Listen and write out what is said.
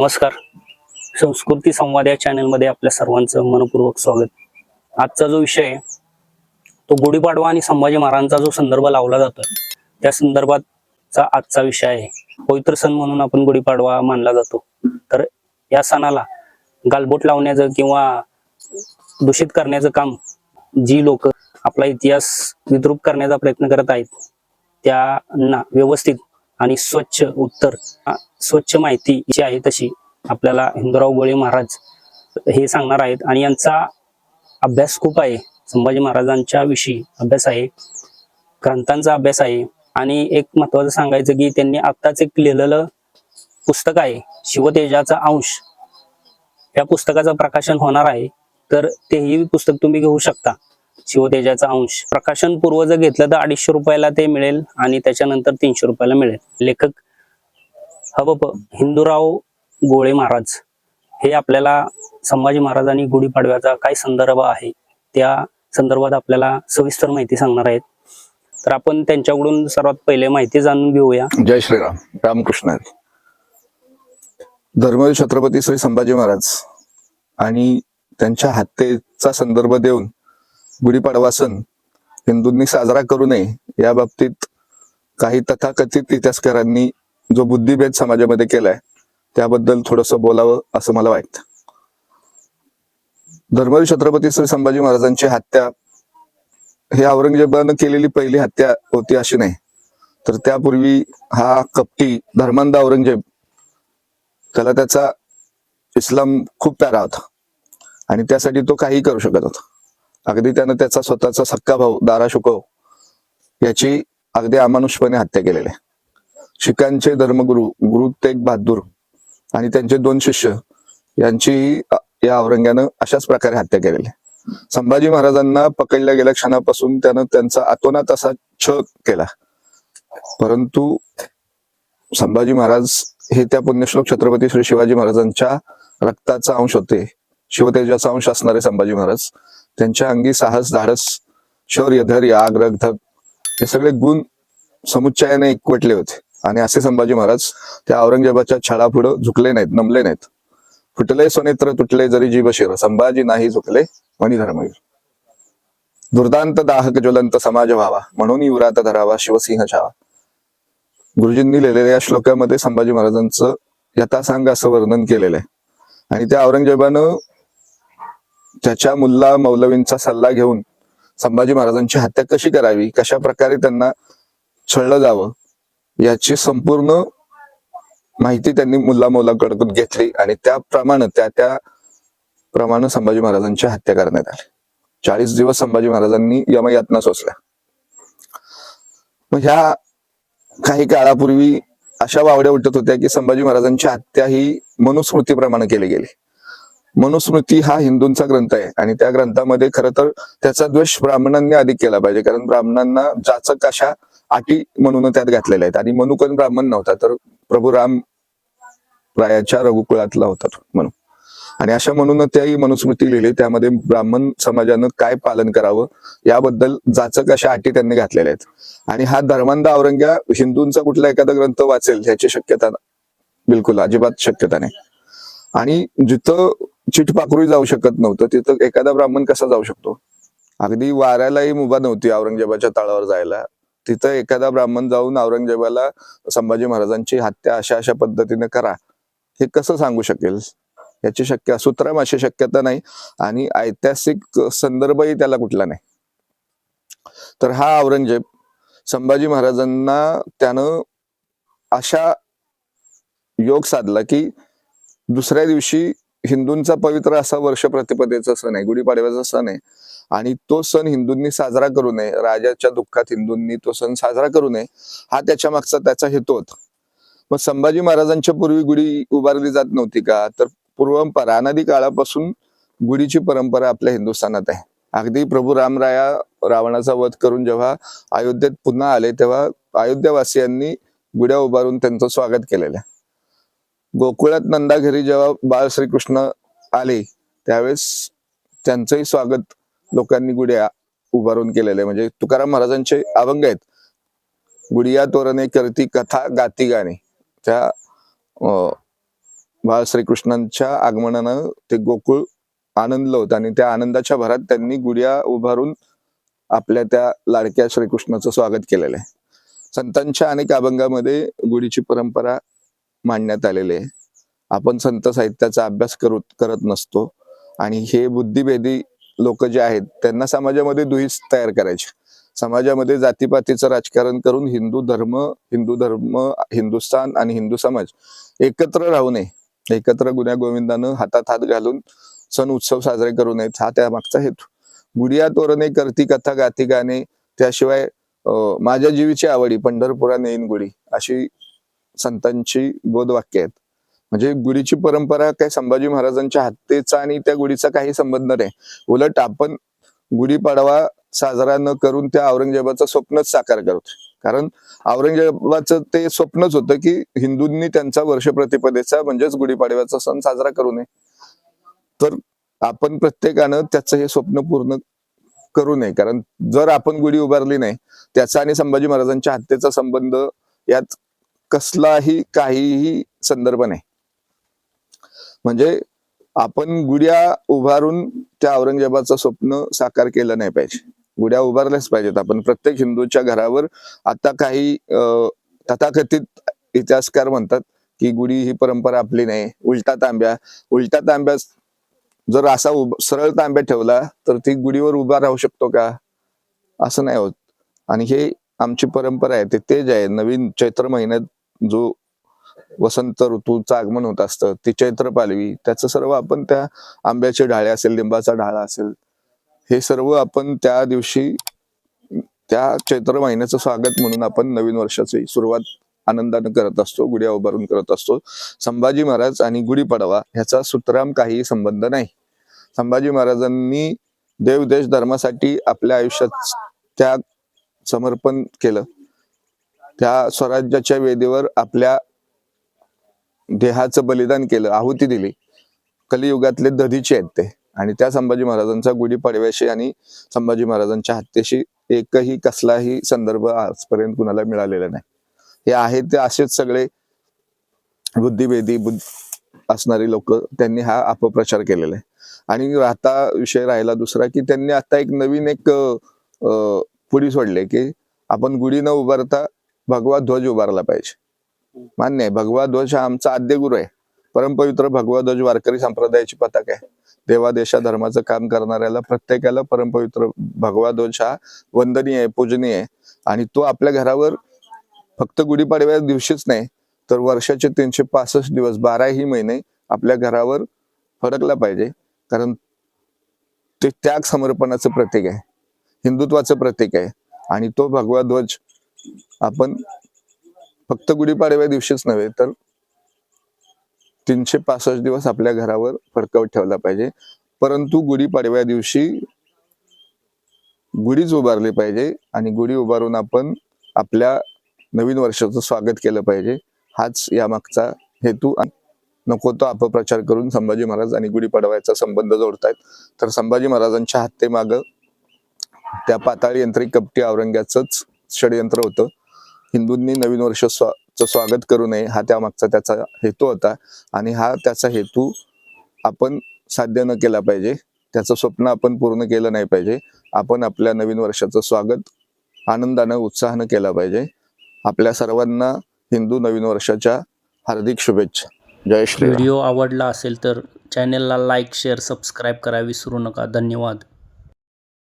नमस्कार. संस्कृती संवाद या चॅनलमध्ये आपल्या सर्वांचं मनपूर्वक स्वागत. आजचा जो विषय आहे तो गुढीपाडवा आणि संभाजी महाराजांचा जो संदर्भ लावला जातोय त्या संदर्भातचा आजचा विषय आहे. पवित्र सण म्हणून आपण गुढीपाडवा मानला जातो. तर या सणाला गालबोट लावण्याचं किंवा दूषित करण्याचं काम जी लोक आपला इतिहास विद्रूप करण्याचा प्रयत्न करत आहेत त्यांना व्यवस्थित आणि स्वच्छ माहिती जी आहे तशी आपल्याला हिंदूराव गोळे महाराज हे सांगणार आहेत. आणि यांचा अभ्यास खूप आहे. संभाजी महाराजांच्या विषयी अभ्यास आहे, ग्रंथांचा अभ्यास आहे. आणि एक महत्वाचं सांगायचं की त्यांनी आत्ताच एक लिहिलेलं पुस्तक आहे शिवतेजाचा अंश. या पुस्तकाचं प्रकाशन होणार आहे, तर तेही पुस्तक तुम्ही घेऊ शकता. शिवतेजाचा अंश प्रकाशन पूर्व जर घेतलं तर 250 रुपयाला ते मिळेल आणि त्याच्यानंतर 300 रुपयाला मिळेल. लेखक हिंदूराव गोळे महाराज हे आपल्याला संभाजी महाराज आणि गुढीपाडव्याचा काय संदर्भ आहे त्या संदर्भात आपल्याला सविस्तर माहिती सांगणार आहेत. तर आपण त्यांच्याकडून सर्वात पहिले माहिती जाणून घेऊया. जय श्रीराम, रामकृष्ण. धर्मवीर छत्रपती श्री संभाजी महाराज आणि त्यांच्या हत्येचा संदर्भ देऊन गुढीपाडवा सण हिंदूंनी साजरा करू नये या बाबतीत काही तथाकथित इतिहासकारांनी जो बुद्धिभेद समाजामध्ये केलाय त्याबद्दल थोडस बोलावं असं मला वाटतं. धर्मवीर छत्रपती श्री संभाजी महाराजांची हत्या हे औरंगजेबानं केलेली पहिली हत्या होती अशी नाही, तर त्यापूर्वी हा कपटी धर्मांध औरंगजेब, त्याला त्याचा इस्लाम खूप प्यारा होता आणि त्यासाठी तो काही करू शकत होता. अगदी त्यानं त्याचा स्वतःचा सक्का भाऊ दारा शुकोव याची अगदी अमानुषपणे हत्या केलेली आहे. शिखांचे धर्मगुरु गुरु तेग बहादूर आणि त्यांचे 2 शिष्य यांची या औरंग्यानं अशाच प्रकारे हत्या केलेली आहे. संभाजी महाराजांना पकडल्या गेल्या क्षणापासून त्यानं त्यांचा अतोनात असा छळ केला, परंतु संभाजी महाराज हे त्या पुण्यश्लोक छत्रपती श्री शिवाजी महाराजांच्या रक्ताचा अंश होते. शिवतेजाचा अंश असणारे संभाजी महाराज, त्यांच्या अंगी साहस, धाडस, शौर्य, धैर्य, आग्रह, धग हे सगळे गुण समुच्चयाने एकवटले होते. आणि असे संभाजी महाराज त्या औरंगजेबाच्या छळापुढं झुकले नाहीत, नमले नाहीत. फुटले सोनेत्र तुटले जरी जीव शिर, संभाजी नाही झुकले मणी धर्मवीर. दुर्दांत दाहक ज्वलंत समाज व्हावा, म्हणून युरात धरावा शिवसिंह छावा. गुरुजींनी लिहिलेल्या या श्लोकामध्ये संभाजी महाराजांचं यथासांग असं वर्णन केलेलं आहे. आणि त्या औरंगजेबानं त्याच्या मुल्ला मौलवींचा सल्ला घेऊन संभाजी महाराजांची हत्या कशी करावी, कशा प्रकारे त्यांना छळलं जावं याची संपूर्ण माहिती त्यांनी मुल्ला मौलाकडून घेतली आणि त्याप्रमाणे संभाजी महाराजांची हत्या करण्यात आली. 40 दिवस संभाजी महाराजांनी यमयातना सोसल्या. मग ह्या काही काळापूर्वी अशा वावड्या उठत होत्या की संभाजी महाराजांची हत्या ही मनुस्मृतीप्रमाणे केली गेली. मनुस्मृती हा हिंदूंचा ग्रंथ आहे आणि त्या ग्रंथामध्ये खरं तर त्याचा द्वेष ब्राह्मणांनी अधिक केला पाहिजे, कारण ब्राह्मणांना जाचक अशा अटी म्हणून त्यात घातलेल्या आहेत. आणि मनु कोण ब्राह्मण नव्हता, तर प्रभू राम रायाच्या रघुकुळातला होता म्हणून. आणि अशा म्हणून त्याही मनुस्मृती लिहिली. त्यामध्ये ब्राह्मण समाजानं काय पालन करावं याबद्दल जाचक अशा अटी त्यांनी घातलेल्या आहेत. आणि हा धर्मांध औरंग्या हिंदूंचा कुठला एखादा ग्रंथ वाचेल ह्याची शक्यता बिलकुल अजिबात शक्यता नाही. आणि जिथं चिटपाखरूही जाऊ शकत नव्हतं तिथं एखादा ब्राह्मण कसा जाऊ शकतो? अगदी वाऱ्यालाही मुभा नव्हती औरंगजेबाच्या तळावर जायला. तिथं एखादा ब्राह्मण जाऊन औरंगजेबाला संभाजी महाराजांची हत्या अशा अशा पद्धतीने करा हे कसं सांगू शकेल? याची सूत्रम अशी शक्यता नाही आणि ऐतिहासिक संदर्भही त्याला कुठला नाही. तर हा औरंगजेब संभाजी महाराजांना त्यानं अशा योग साधला की दुसऱ्या दिवशी हिंदूंचा पवित्र असा वर्ष प्रतिपदेचा सण आहे, गुढीपाडव्याचा सण आहे. आणि तो सण हिंदूंनी साजरा करू नये, राजाच्या दुःखात हिंदूंनी तो सण साजरा करू नये हा त्याच्या मागचा त्याचा हेतू होता. मग संभाजी महाराजांच्या पूर्वी गुढी उभारली जात नव्हती का? तर पूर्वपरा अनादी काळापासून गुढीची परंपरा आपल्या हिंदुस्थानात आहे. अगदी प्रभू रामराया रावणाचा वध करून जेव्हा अयोध्येत पुन्हा आले तेव्हा अयोध्यावासियांनी गुढ्या उभारून त्यांचं स्वागत केलेलं आहे. गोकुळात नंदा घरी जेव्हा बाळ श्रीकृष्ण आले त्यावेळेस त्यांचंही स्वागत लोकांनी गुढ्या उभारून केलेले. म्हणजे तुकाराम महाराजांचे अभंग आहेत, गुडिया तोरणे करती कथा गाती गाणी. त्या बाळ श्रीकृष्णांच्या आगमनानं ते गोकुळ आनंदलं होतं आणि त्या आनंदाच्या भरात त्यांनी गुढ्या उभारून आपल्या त्या लाडक्या श्रीकृष्णाचं स्वागत केलेलं आहे. संतांच्या अनेक अभंगामध्ये गुढीची परंपरा मांडण्यात आलेली आहे. आपण संत साहित्याचा अभ्यास करत नसतो आणि हे बुद्धिभेदी लोक जे आहेत त्यांना समाजामध्ये दुहीच तयार करायचे. समाजामध्ये जातीपातीचं राजकारण करून हिंदू धर्म, हिंदुस्थान आणि हिंदू समाज एकत्र राहू नये, एकत्र गुण्या गोविंदानं हातात हात घालून सण उत्सव साजरे करू नयेत, हा त्या मागचा हेतू. गुढिया तोरणे करती कथा गाती गाणे, त्याशिवाय माझ्या जीवीची आवडी पंढरपुरा नेईन गुढी, अशी संतांची बोधवाक्य आहेत. म्हणजे गुढीची परंपरा काय संभाजी महाराजांच्या हत्येचा आणि त्या गुढीचा काही संबंध नाही. उलट आपण गुढीपाडवा साजरा न करून त्या औरंगजेबाचं स्वप्नच साकार करतो. कारण औरंगजेबाचं ते स्वप्नच होतं की हिंदूंनी त्यांचा वर्ष प्रतिपदेचा म्हणजेच गुढीपाडव्याचा सण साजरा करू नये. तर आपण प्रत्येकानं त्याचं हे स्वप्न पूर्ण करू नये. कारण जर आपण गुढी उभारली नाही, त्याचा आणि संभाजी महाराजांच्या हत्येचा संबंध यात कसलाही काहीही संदर्भ नाही. म्हणजे आपण गुढ्या उभारून त्या औरंगजेबाचं स्वप्न साकार केलं नाही पाहिजे. गुढ्या उभारल्याच पाहिजेत. आपण प्रत्येक हिंदूच्या घरावर आता काही तथाकथित इतिहासकार म्हणतात की गुढी ही परंपरा आपली नाही, उलटा तांब्या जर असा सरळ तांब्या ठेवला तर ती गुढीवर उभा राहू शकतो का? असं नाही होत. आणि हे आमची परंपरा आहे. ते तेज आहे. नवीन चैत्र महिन्यात जो वसंत ऋतूचं आगमन होत असतं, ती चैत्र पालवी, त्याचं सर्व आपण त्या आंब्याचे ढाळे असेल, लिंबाचा ढाळा असेल, हे सर्व आपण त्या दिवशी त्या चैत्र महिन्याचं स्वागत म्हणून आपण नवीन वर्षाची सुरुवात आनंदानं करत असतो, गुढ्या उभारून करत असतो. संभाजी महाराज आणि गुढीपाडवा ह्याचा सुतराम काही संबंध नाही. संभाजी महाराजांनी देव देश धर्मासाठी आपल्या आयुष्यात त्याग समर्पण केलं. त्या स्वराज्याच्या वेदीवर आपल्या देहाचं बलिदान केलं, आहुती दिली. कलियुगातले दधीचे आहेत ते. आणि त्या संभाजी महाराजांचा गुढीपाडव्याशी आणि संभाजी महाराजांच्या हत्येशी एकही कसलाही संदर्भ आजपर्यंत कुणाला मिळालेला नाही. हे आहे ते असेच सगळे बुद्धिभेदी असणारी लोक, त्यांनी हा अपप्रचार केलेला आहे. आणि आता विषय राहिला दुसरा की त्यांनी आता नवीन पुढी सोडले की आपण गुढी न उभारता भगवा ध्वज उभारला पाहिजे. मान्य आहे, भगवा ध्वज हा आमचा आद्य गुरु आहे. परमपवित्र भगवा ध्वज वारकरी संप्रदायाची पताका आहे. देवा देशा धर्माचं काम करणाऱ्याला प्रत्येकाला परमपवित्र भगवा ध्वज हा वंदनीय आहे, पूजनीय आहे. आणि तो आपल्या घरावर फक्त गुढीपाडव्या दिवशीच नाही तर वर्षाचे 365 दिवस 12ही महिने आपल्या घरावर फडकला पाहिजे. कारण ते त्याग समर्पणाचं प्रतीक आहे, हिंदुत्वाचं प्रतीक आहे. आणि तो भगवा ध्वज आपण फक्त गुढीपाडव्या दिवशीच नव्हे तर 365 दिवस आपल्या घरावर फडकवत ठेवला पाहिजे. परंतु गुढीपाडव्या दिवशी गुढीच उभारली पाहिजे आणि गुढी उभारून आपण आपल्या नवीन वर्षाचं स्वागत केलं पाहिजे. हाच यामागचा हेतू. नको तो अपप्रचार करून संभाजी महाराज आणि गुढीपाडव्याचा संबंध जोडतायत. तर संभाजी महाराजांच्या हत्येमागं त्या पाताळी यंत्री कपटी औरंग्याचंच षडयंत्र होतं. हिंदूंनी नवीन वर्षाचं स्वागत करू नये हा त्यामागचा त्याचा हेतू होता. आणि हा त्याचा हेतू आपण साध्य न केला पाहिजे. त्याचं स्वप्न आपण पूर्ण केलं नाही पाहिजे. आपण आपल्या नवीन वर्षाचं स्वागत आनंदानं उत्साहानं केलं पाहिजे. आपल्या सर्वांना हिंदू नवीन वर्षाच्या हार्दिक शुभेच्छा. जय श्री राम. व्हिडिओ आवडला असेल तर चॅनेलला लाईक, शेअर, सबस्क्राईब करा विसरू नका. धन्यवाद.